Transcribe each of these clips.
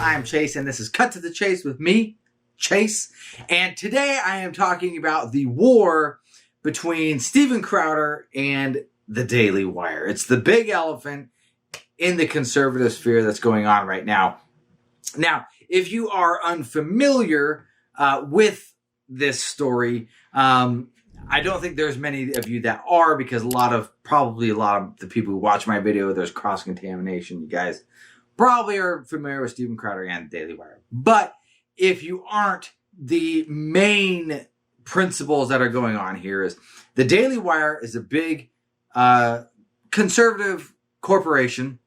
I am Chase, and this is Cut to the Chase with me, Chase. And today I am talking about the war between Steven Crowder and the Daily Wire. It's the big elephant in the conservative sphere that's going on right now. Now, if you are unfamiliar with this story, I don't think there's many of you that are, because a lot of the people who watch my video, there's cross-contamination. You guys probably are familiar with Steven Crowder and the Daily Wire. But if you aren't, the main principles that are going on here is the Daily Wire is a big conservative corporation,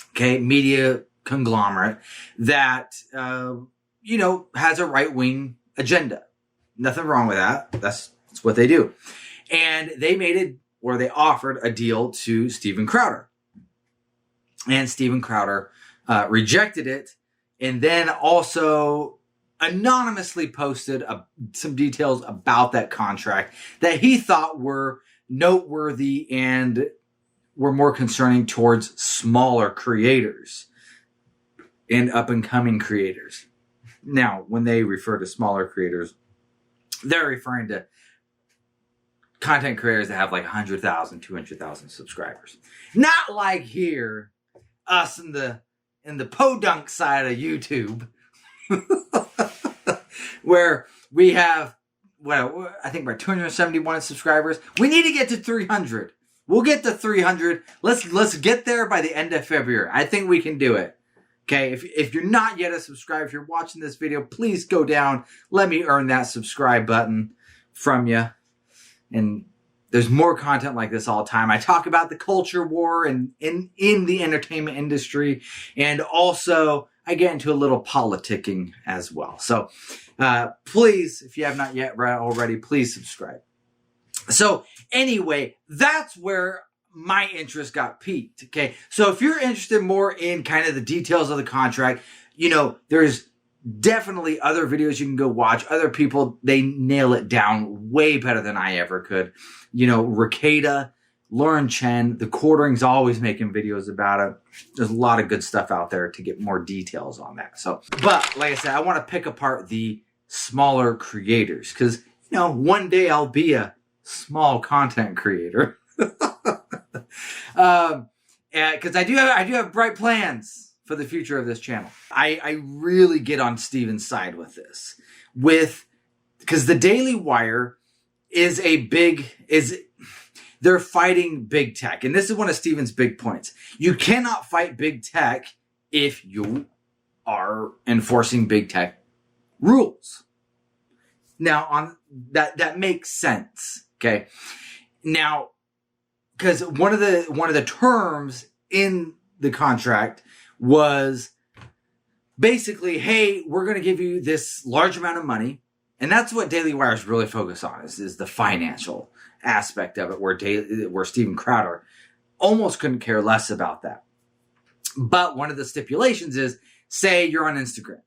okay, media conglomerate that, has a right-wing agenda. Nothing wrong with that. That's what they do. And they offered a deal to Steven Crowder. And Steven Crowder rejected it, and then also anonymously posted some details about that contract that he thought were noteworthy and were more concerning towards smaller creators and up-and-coming creators. Now, when they refer to smaller creators, they're referring to content creators that have like 100,000, 200,000 subscribers. Not like here, us in the podunk side of YouTube, where we have, I think we're 271 subscribers. We need to get to 300. We'll get to 300. Let's get there by the end of February. I think we can do it. Okay, if you're not yet a subscriber, if you're watching this video, please go down. Let me earn that subscribe button from you. And there's more content like this all the time. I talk about the culture war and in the entertainment industry, and also I get into a little politicking as well. So please, if you have not yet already, please subscribe. So anyway, that's where my interest got piqued. Okay, so if you're interested more in kind of the details of the contract, there's definitely other videos you can go watch. Other people, they nail it down way better than I ever could. Ricada, Lauren Chen, the Quartering's always making videos about it. There's a lot of good stuff out there to get more details on that. So, but like I said, I want to pick apart the smaller creators, because one day I'll be a small content creator. Because I do have bright plans for the future of this channel. I really get on Steven's side with this, because the Daily Wire they're fighting big tech, and this is one of Steven's big points. You cannot fight big tech if you are enforcing big tech rules. Now, on that makes sense, okay? Now, because one of the terms in the contract was basically, hey, we're going to give you this large amount of money. And that's what Daily Wire is really focused on, is the financial aspect of it, where Steven Crowder almost couldn't care less about that. But one of the stipulations is, say you're on Instagram,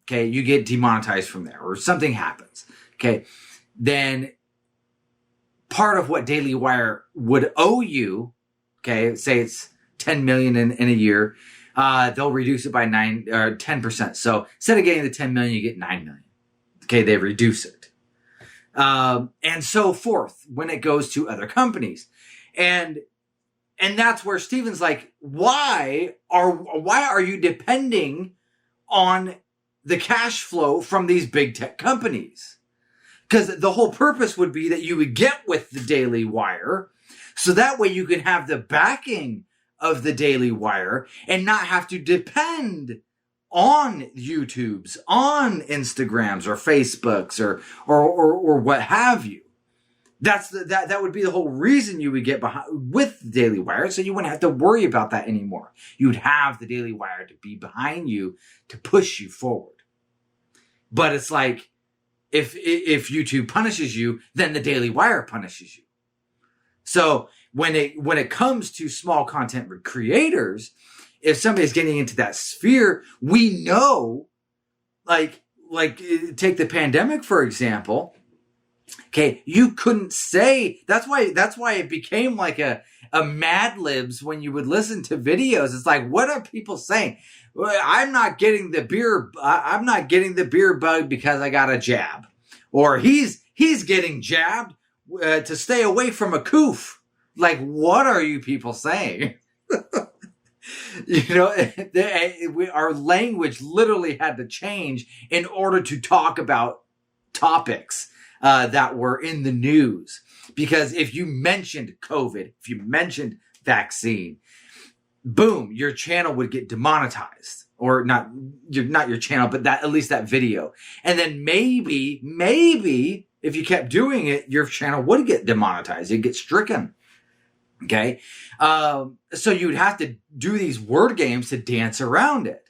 okay, you get demonetized from there, or something happens, okay, then part of what Daily Wire would owe you, okay, say it's 10 million in a year, they'll reduce it by 10%. So instead of getting the 10 million, you get 9 million. Okay, they reduce it. And so forth when it goes to other companies. And that's where Steven's like, why are you depending on the cash flow from these big tech companies? Because the whole purpose would be that you would get with the Daily Wire, so that way you can have the backing of the Daily Wire and not have to depend on YouTubes, on Instagrams or Facebooks or what have you. That would be the whole reason you would get behind with the Daily Wire, so you wouldn't have to worry about that anymore. You would have the Daily Wire to be behind you to push you forward. But it's like, if YouTube punishes you, then the Daily Wire punishes you. So when it comes to small content creators, if somebody's getting into that sphere, we know, like take the pandemic, for example. Okay, you couldn't say, that's why it became like Mad Libs when you would listen to videos. It's like, what are people saying? I'm not getting the beer. I'm not getting the beer bug because I got a jab, or he's getting jabbed to stay away from a coof. Like, what are you people saying? Our language literally had to change in order to talk about topics that were in the news. Because if you mentioned COVID, if you mentioned vaccine, boom, your channel would get demonetized. Or not your channel, but at least that video. And then maybe if you kept doing it, your channel would get demonetized. It'd get stricken. Okay. So you would have to do these word games to dance around it.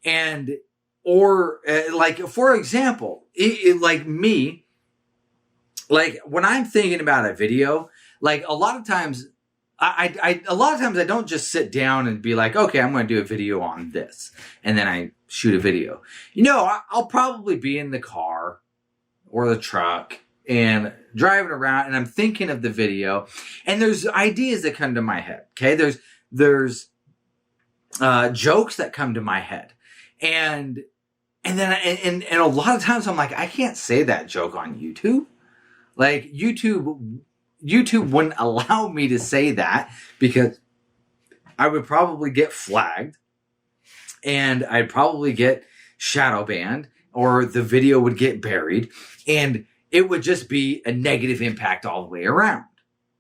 And, or like, for example, like me, like when I'm thinking about a video, like a lot of times I don't just sit down and be like, okay, I'm going to do a video on this. And then I shoot a video. I'll probably be in the car or the truck and driving around, and I'm thinking of the video, and there's ideas that come to my head. Okay. There's jokes that come to my head. And then a lot of times I'm like, I can't say that joke on YouTube. Like YouTube wouldn't allow me to say that because I would probably get flagged and I'd probably get shadow banned, or the video would get buried, and it would just be a negative impact all the way around.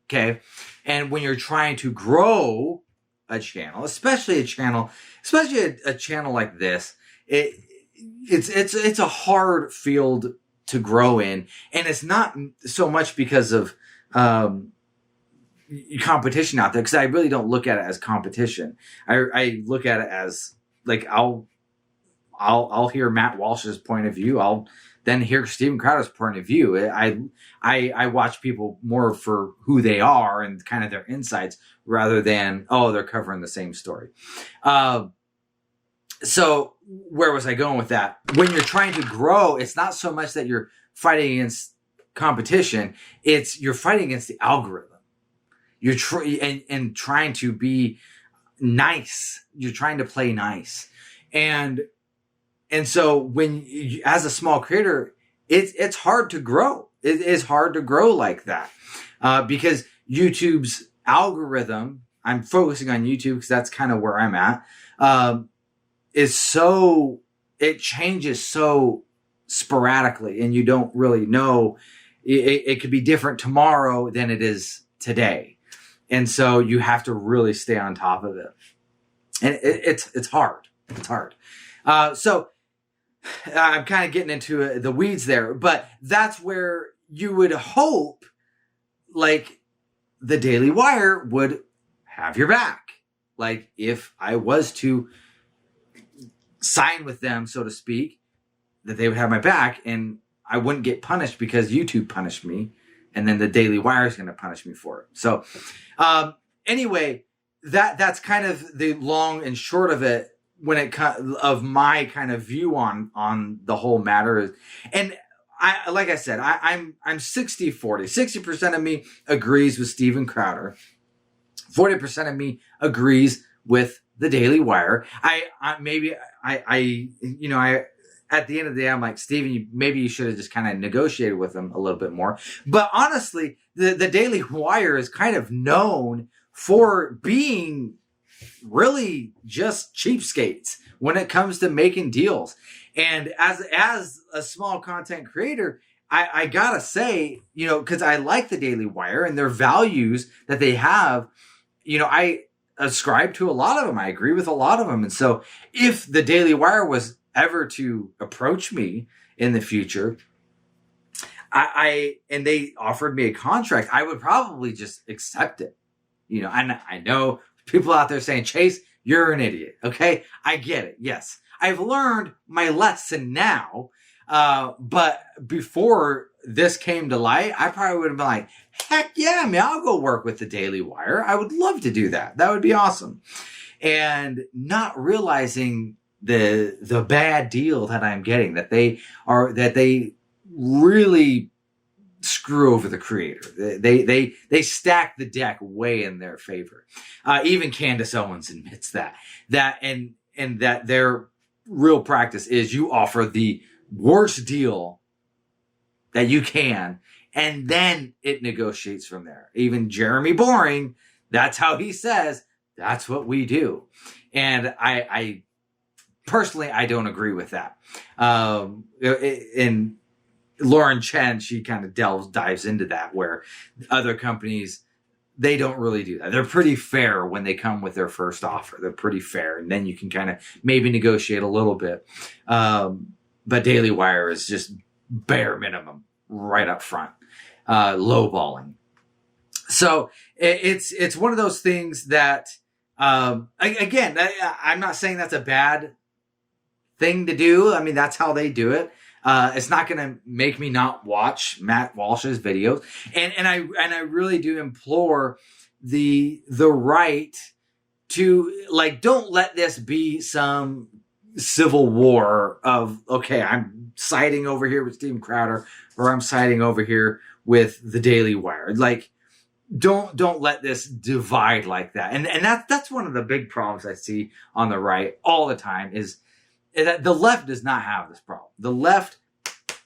Okay. And when you're trying to grow a channel, especially a channel like this, it's a hard field to grow in. And it's not so much because of, competition out there. Cause I really don't look at it as competition. I look at it as like, I'll hear Matt Walsh's point of view. I'll then hear Steven Crowder's point of view. I watch people more for who they are and kind of their insights rather than, they're covering the same story. So where was I going with that? When you're trying to grow, it's not so much that you're fighting against competition. You're fighting against the algorithm. You're trying to be nice. You're trying to play nice. And so when as a small creator, it's hard to grow. It is hard to grow like that, because YouTube's algorithm, I'm focusing on YouTube because that's kind of where I'm at, it changes so sporadically, and you don't really know. It could be different tomorrow than it is today. And so you have to really stay on top of it. And it's hard. It's hard. So I'm kind of getting into the weeds there, but that's where you would hope, like, the Daily Wire would have your back. Like, if I was to sign with them, so to speak, that they would have my back and I wouldn't get punished because YouTube punished me, and then the Daily Wire is going to punish me for it. So, anyway, that's kind of the long and short of it. When it of my kind of view on the whole matter. And like I said, I'm 60-40. 60% of me agrees with Steven Crowder. 40% of me agrees with the Daily Wire. At the end of the day, I'm like, Steven, maybe you should have just kind of negotiated with them a little bit more. But honestly, the Daily Wire is kind of known for being really just cheapskates when it comes to making deals. And as a small content creator, I gotta say, because I like the Daily Wire and their values that they have, I ascribe to a lot of them. I agree with a lot of them. And so if the Daily Wire was ever to approach me in the future, and they offered me a contract, I would probably just accept it. And I know people out there saying, Chase, you're an idiot. Okay. I get it. Yes. I've learned my lesson now. But before this came to light, I probably would have been like, heck yeah, man, I'll go work with the Daily Wire. I would love to do that. That would be awesome. And not realizing the bad deal that I'm getting, that they really screw over the creator. They stack the deck way in their favor. Even Candace Owens admits that and that their real practice is you offer the worst deal that you can, and then it negotiates from there. Even Jeremy Boring, that's how he says, that's what we do. And I personally, I don't agree with that. And Lauren Chen, she kind of dives into that, where other companies, they don't really do that. They're pretty fair when they come with their first offer. They're pretty fair. And then you can kind of maybe negotiate a little bit. But Daily Wire is just bare minimum right up front, lowballing. So it's one of those things that, again, I'm not saying that's a bad thing to do. I mean, that's how they do it. It's not going to make me not watch Matt Walsh's videos. And I really do implore the right to, like, don't let this be some civil war of, okay, I'm siding over here with Steven Crowder, or I'm siding over here with the Daily Wire. Like, don't let this divide like that. And that's one of the big problems I see on the right all the time, is that the left does not have this problem. The left,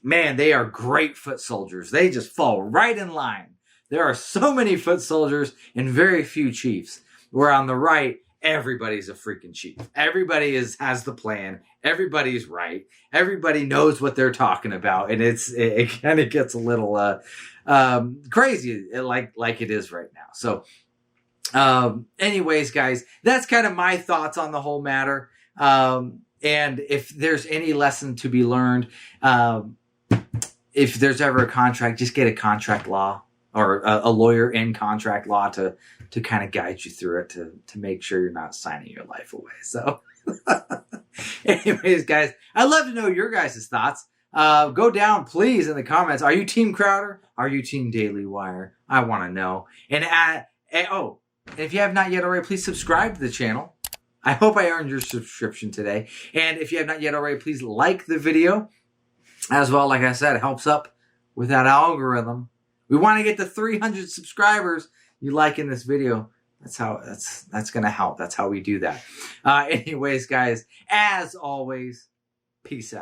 man, they are great foot soldiers. They just fall right in line. There are so many foot soldiers and very few chiefs. Where on the right, everybody's a freaking chief. Everybody has the plan. Everybody's right. Everybody knows what they're talking about. And it kind of gets a little crazy, like it is right now. So anyways, guys, that's kind of my thoughts on the whole matter. And if there's any lesson to be learned, if there's ever a contract, just get a contract law or a lawyer in contract law to kind of guide you through it, to make sure you're not signing your life away. So anyways, guys, I'd love to know your guys' thoughts. Go down, please, in the comments. Are you Team Crowder? Are you Team Daily Wire? I want to know. And if you have not yet already, please subscribe to the channel. I hope I earned your subscription today. And if you have not yet already, please like the video. As well, like I said, it helps up with that algorithm. We want to get to 300 subscribers. You liking this video, that's going to help. That's how we do that. Anyways, guys, as always, peace out.